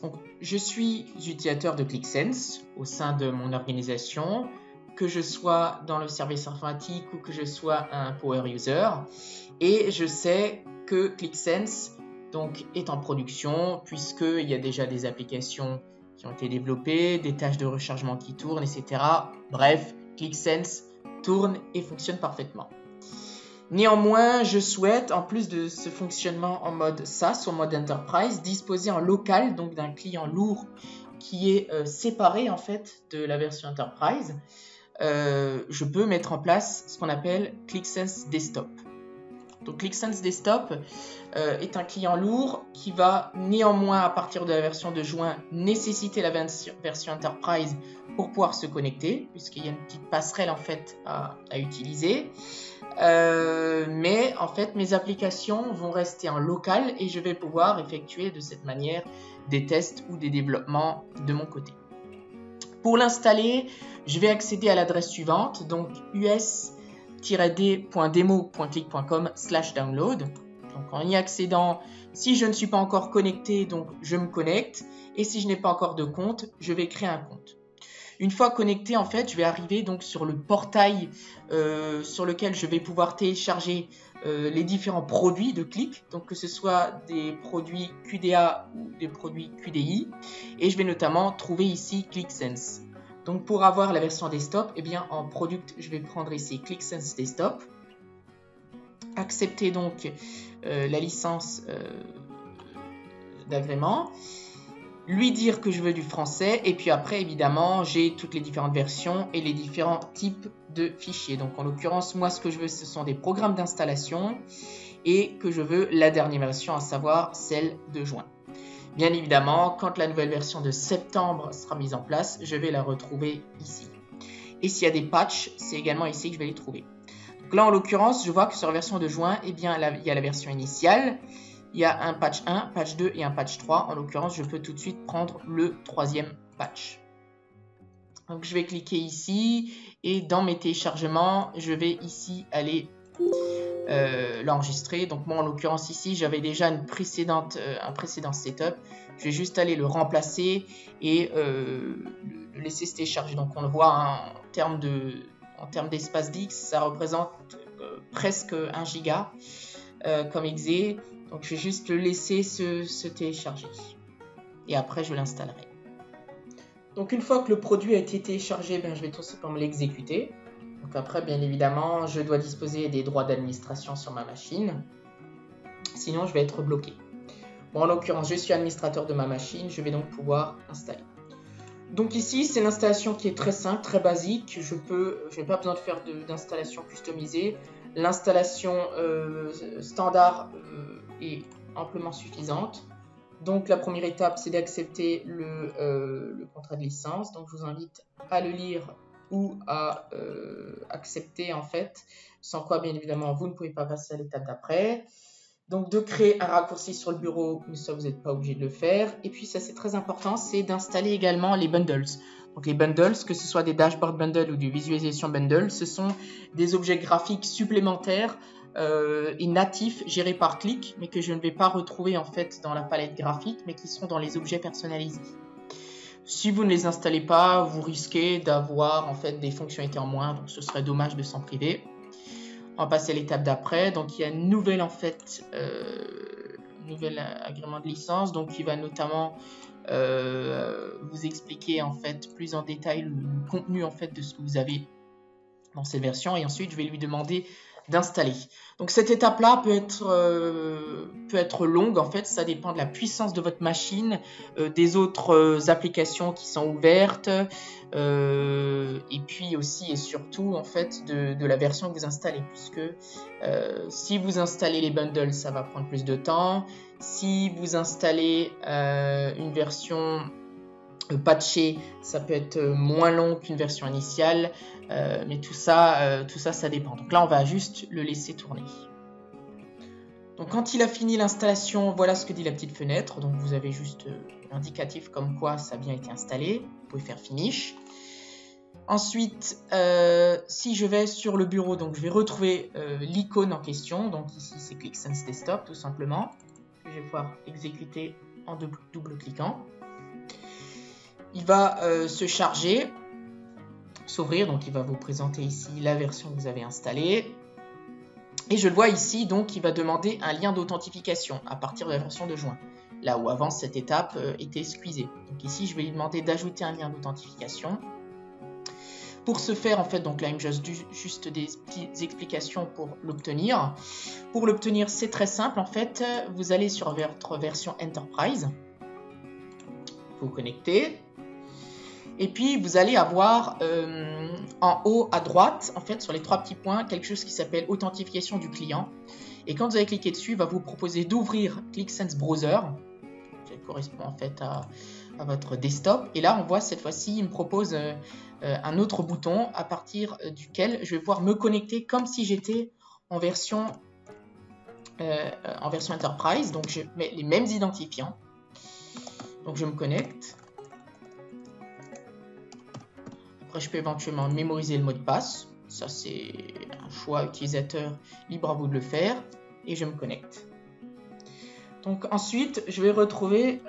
Donc, je suis utilisateur de ClickSense au sein de mon organisation, que je sois dans le service informatique ou que je sois un power user. Et je sais que ClickSense donc, est en production puisqu'il y a déjà des applications qui ont été développées, des tâches de rechargement qui tournent, etc. Bref, ClickSense tourne et fonctionne parfaitement. Néanmoins, je souhaite, en plus de ce fonctionnement en mode SaaS, en mode Enterprise, disposer en local, donc d'un client lourd qui est séparé en fait de la version Enterprise. Je peux mettre en place ce qu'on appelle ClickSense Desktop. Donc ClickSense Desktop est un client lourd qui va néanmoins, à partir de la version de juin, nécessiter la version Enterprise pour pouvoir se connecter, puisqu'il y a une petite passerelle en fait à utiliser. Mais en fait, mes applications vont rester en local et je vais pouvoir effectuer de cette manière des tests ou des développements de mon côté. Pour l'installer, je vais accéder à l'adresse suivante, donc us-d.demo.click.com/download. Donc en y accédant, si je ne suis pas encore connecté, donc je me connecte, et si je n'ai pas encore de compte, je vais créer un compte. Une fois connecté, en fait, je vais arriver donc sur le portail sur lequel je vais pouvoir télécharger les différents produits de Click, donc que ce soit des produits QDA ou des produits QDI, et je vais notamment trouver ici ClickSense. Donc pour avoir la version desktop, eh bien en product, je vais prendre ici ClickSense Desktop, accepter donc la licence d'agrément, lui dire que je veux du français, et puis après évidemment j'ai toutes les différentes versions et les différents types de fichiers. Donc en l'occurrence, moi ce que je veux, ce sont des programmes d'installation et que je veux la dernière version, à savoir celle de juin. Bien évidemment, quand la nouvelle version de septembre sera mise en place, je vais la retrouver ici. Et s'il y a des patchs, c'est également ici que je vais les trouver. Donc là en l'occurrence, je vois que sur la version de juin, eh bien, il y a la version initiale. Il y a un patch 1, patch 2 et un patch 3. En l'occurrence, je peux tout de suite prendre le troisième patch. Donc, je vais cliquer ici et dans mes téléchargements, je vais ici aller l'enregistrer. Donc, moi, en l'occurrence, ici, j'avais déjà un précédent setup. Je vais juste aller le remplacer et le laisser se télécharger. Donc, on le voit hein, en termes d'espace DIX, ça représente presque 1 giga comme exe. Donc, je vais juste le laisser se télécharger. Et après, je l'installerai. Donc, une fois que le produit a été téléchargé, je vais tout simplement l'exécuter. Donc, après, bien évidemment, je dois disposer des droits d'administration sur ma machine. Sinon, je vais être bloqué. Bon, en l'occurrence, je suis administrateur de ma machine. Je vais donc pouvoir installer. Donc, ici, c'est l'installation qui est très simple, très basique. Je n'ai pas besoin de faire d'installation customisée. L'installation standard est amplement suffisante. Donc la première étape, c'est d'accepter le contrat de licence. Donc je vous invite à le lire ou à accepter en fait, sans quoi bien évidemment vous ne pouvez pas passer à l'étape d'après. Donc de créer un raccourci sur le bureau, mais ça vous n'êtes pas obligé de le faire. Et puis ça c'est très important, c'est d'installer également les bundles. Donc les bundles, que ce soit des dashboard bundles ou du visualisation bundle, ce sont des objets graphiques supplémentaires et natifs gérés par Click, mais que je ne vais pas retrouver en fait dans la palette graphique, mais qui sont dans les objets personnalisés. Si vous ne les installez pas, vous risquez d'avoir en fait des fonctionnalités en moins, donc ce serait dommage de s'en priver. On va passer à l'étape d'après. Donc il y a une nouvelle en fait, nouvel agrément de licence, donc qui va notamment vous expliquer en fait plus en détail le contenu en fait de ce que vous avez dans cette version, et ensuite je vais lui demander d'installer. Donc cette étape là peut être longue en fait, ça dépend de la puissance de votre machine, des autres applications qui sont ouvertes, et puis aussi et surtout en fait de la version que vous installez, puisque si vous installez les bundles, ça va prendre plus de temps. Si vous installez une version patchée, ça peut être moins long qu'une version initiale, mais tout ça, ça dépend. Donc là, on va juste le laisser tourner. Donc quand il a fini l'installation, voilà ce que dit la petite fenêtre. Donc vous avez juste l'indicatif comme quoi ça a bien été installé. Vous pouvez faire Finish. Ensuite, si je vais sur le bureau, donc je vais retrouver l'icône en question. Donc ici, c'est ClickSense Desktop, tout simplement. Je vais pouvoir exécuter en double-cliquant. il va se charger, s'ouvrir, donc il va vous présenter ici la version que vous avez installée. Et je le vois ici, donc il va demander un lien d'authentification à partir de la version de juin. Là où avant cette étape était squeezée. Donc ici, je vais lui demander d'ajouter un lien d'authentification. Pour ce faire, en fait, donc là, il me juste des petites explications pour l'obtenir. Pour l'obtenir, c'est très simple. En fait, vous allez sur votre version Enterprise. Vous connectez. Et puis, vous allez avoir en haut à droite, en fait, sur les 3 petits points, quelque chose qui s'appelle authentification du client. Et quand vous allez cliquer dessus, il va vous proposer d'ouvrir ClickSense Browser. Ça correspond en fait à votre desktop. Et là, on voit cette fois-ci, il me propose un autre bouton à partir duquel je vais pouvoir me connecter comme si j'étais en version Enterprise. Donc, je mets les mêmes identifiants. Donc, je me connecte. Après, je peux éventuellement mémoriser le mot de passe. Ça, c'est un choix utilisateur libre à vous de le faire. Et je me connecte. Donc ensuite, je vais retrouver,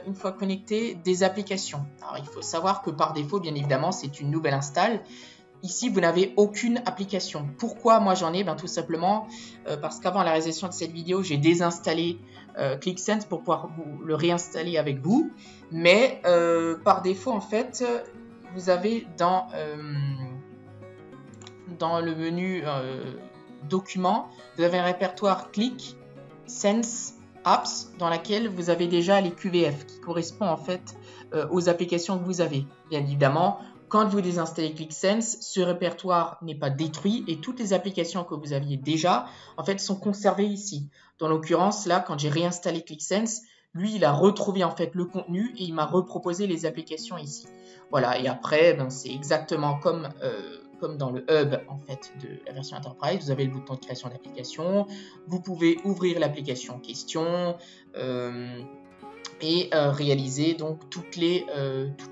une fois connecté, des applications. Alors, il faut savoir que par défaut, bien évidemment, c'est une nouvelle install. Ici, vous n'avez aucune application. Pourquoi moi j'en ai? Tout simplement parce qu'avant la réalisation de cette vidéo, j'ai désinstallé ClickSense pour pouvoir le réinstaller avec vous. Mais par défaut, en fait, vous avez dans le menu Documents, vous avez un répertoire ClickSense Apps dans laquelle vous avez déjà les QVF qui correspondent en fait aux applications que vous avez. Bien évidemment, quand vous désinstallez ClickSense, ce répertoire n'est pas détruit et toutes les applications que vous aviez déjà en fait sont conservées ici. Dans l'occurrence, là, quand j'ai réinstallé ClickSense, lui, il a retrouvé en fait le contenu et il m'a reproposé les applications ici. Voilà, et après, c'est exactement comme dans le hub en fait de la version Enterprise, vous avez le bouton de création d'application, vous pouvez ouvrir l'application en question et réaliser donc toutes les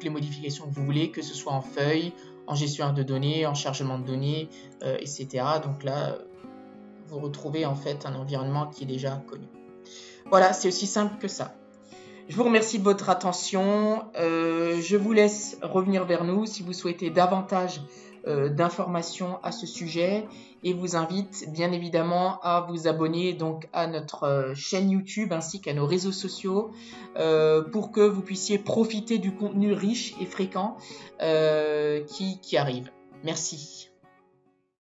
modifications que vous voulez, que ce soit en feuille, en gestionnaire de données, en chargement de données, etc. Donc là, vous retrouvez en fait un environnement qui est déjà connu. Voilà, c'est aussi simple que ça. Je vous remercie de votre attention. Je vous laisse revenir vers nous si vous souhaitez davantage d'informations à ce sujet et vous invite bien évidemment à vous abonner donc à notre chaîne YouTube ainsi qu'à nos réseaux sociaux pour que vous puissiez profiter du contenu riche et fréquent qui arrive. Merci.